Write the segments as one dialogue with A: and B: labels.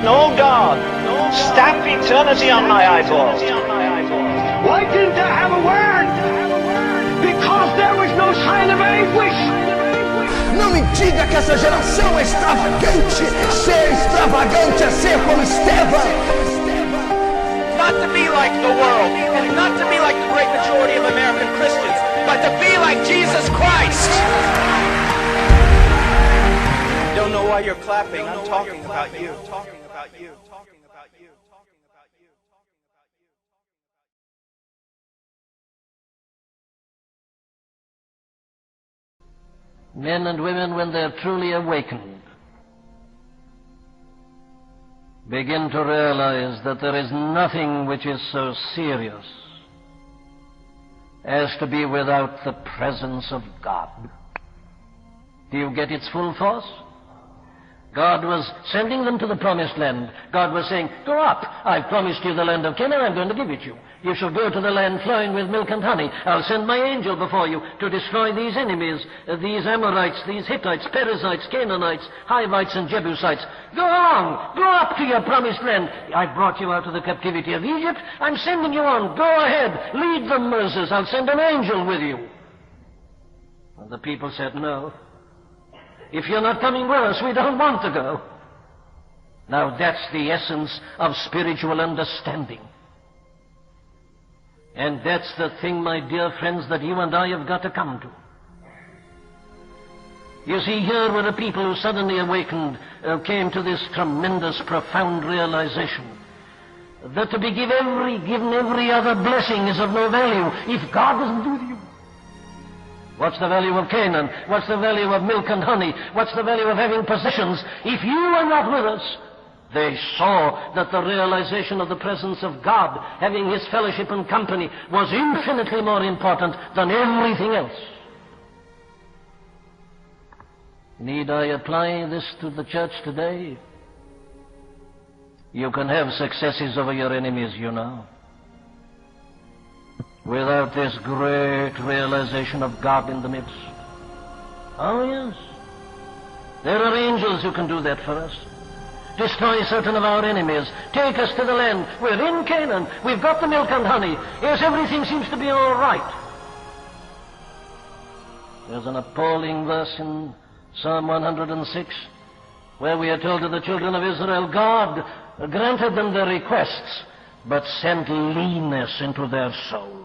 A: no God. Stamp eternity on my eyeballs.
B: Why didn't I have a word? Because there was no sign of anguish.
C: Não me diga que essa geração é extravagante. Ser extravagante é ser como Estevão.
D: Not to be like the world, and not to be like the great majority of American Christians, but to be like Jesus Christ. Don't know why you're clapping. I'm talking about you. Talking about you. Talking about you. Talking about you.
E: Men and women, when they're truly awakened, begin to realize that there is nothing which is so serious as to be without the presence of God. Do you get its full force? God was sending them to the promised land. God was saying, go up. I've promised you the land of Canaan. I'm going to give it you. You shall go to the land flowing with milk and honey. I'll send my angel before you to destroy these enemies, these Amorites, these Hittites, Perizzites, Canaanites, Hivites, and Jebusites. Go on. Go up to your promised land. I've brought you out of the captivity of Egypt. I'm sending you on. Go ahead. Lead them, Moses. I'll send an angel with you. And the people said, no. If you're not coming with us, we don't want to go. Now that's the essence of spiritual understanding. And that's the thing, my dear friends, that you and I have got to come to. You see, here were a people who suddenly awakened, came to this tremendous, profound realization that to be given every other blessing is of no value if God isn't with you. What's the value of Canaan? What's the value of milk and honey? What's the value of having possessions if you are not with us? They saw that the realization of the presence of God, having His fellowship and company, was infinitely more important than everything else. Need I apply this to the church today? You can have successes over your enemies, you know, without this great realization of God in the midst. Oh, yes. There are angels who can do that for us. Destroy certain of our enemies. Take us to the land. We're in Canaan. We've got the milk and honey. Yes, everything seems to be all right. There's an appalling verse in Psalm 106 where we are told to the children of Israel, God granted them their requests, but sent leanness into their souls.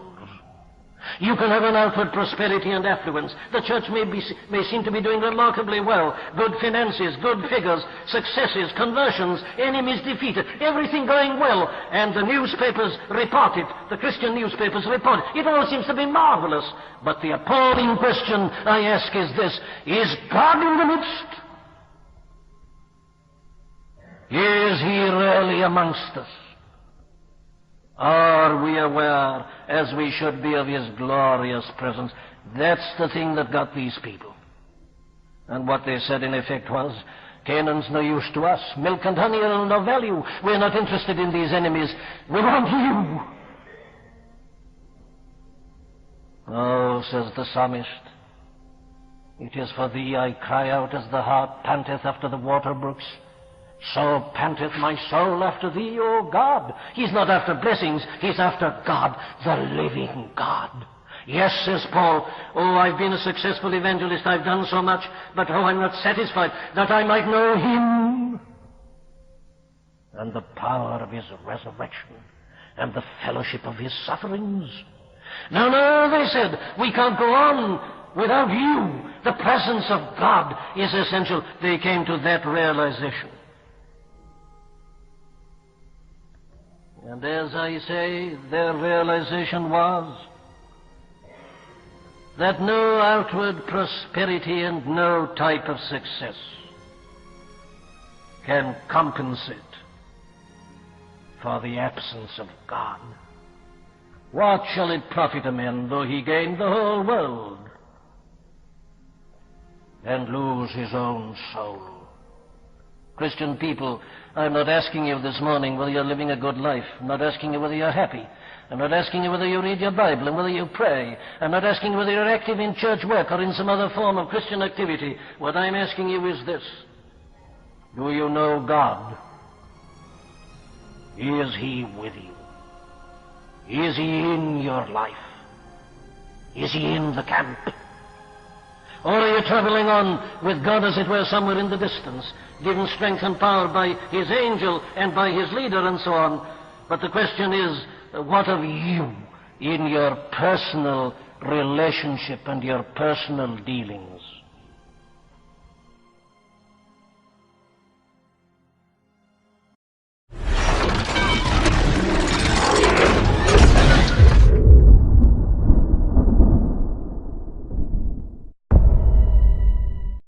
E: You can have an outward prosperity and affluence. The church may seem to be doing remarkably well. Good finances, good figures, successes, conversions, enemies defeated, everything going well. And the newspapers report it. The Christian newspapers report it. It all seems to be marvelous. But the appalling question I ask is this: is God in the midst? Is He really amongst us? Are we aware, as we should be, of His glorious presence? That's the thing that got these people. And what they said in effect was, Canaan's no use to us. Milk and honey are of no value. We're not interested in these enemies. We want you. Oh, says the psalmist, it is for thee I cry out as the hart panteth after the water brooks. So panteth my soul after thee, O God. He's not after blessings, he's after God, the living God. Yes, says Paul, oh, I've been a successful evangelist, I've done so much, but oh, I'm not satisfied, that I might know Him and the power of His resurrection and the fellowship of His sufferings. No, they said, we can't go on without you. The presence of God is essential. They came to that realization. And as I say, their realization was that no outward prosperity and no type of success can compensate for the absence of God. What shall it profit a man though he gain the whole world and lose his own soul? Christian people, I'm not asking you this morning whether you're living a good life. I'm not asking you whether you're happy. I'm not asking you whether you read your Bible and whether you pray. I'm not asking you whether you're active in church work or in some other form of Christian activity. What I'm asking you is this: do you know God? Is He with you? Is He in your life? Is He in the camp? Or are you traveling on with God, as it were, somewhere in the distance, given strength and power by His angel and by His leader and so on? But the question is, what of you in your personal relationship and your personal dealings?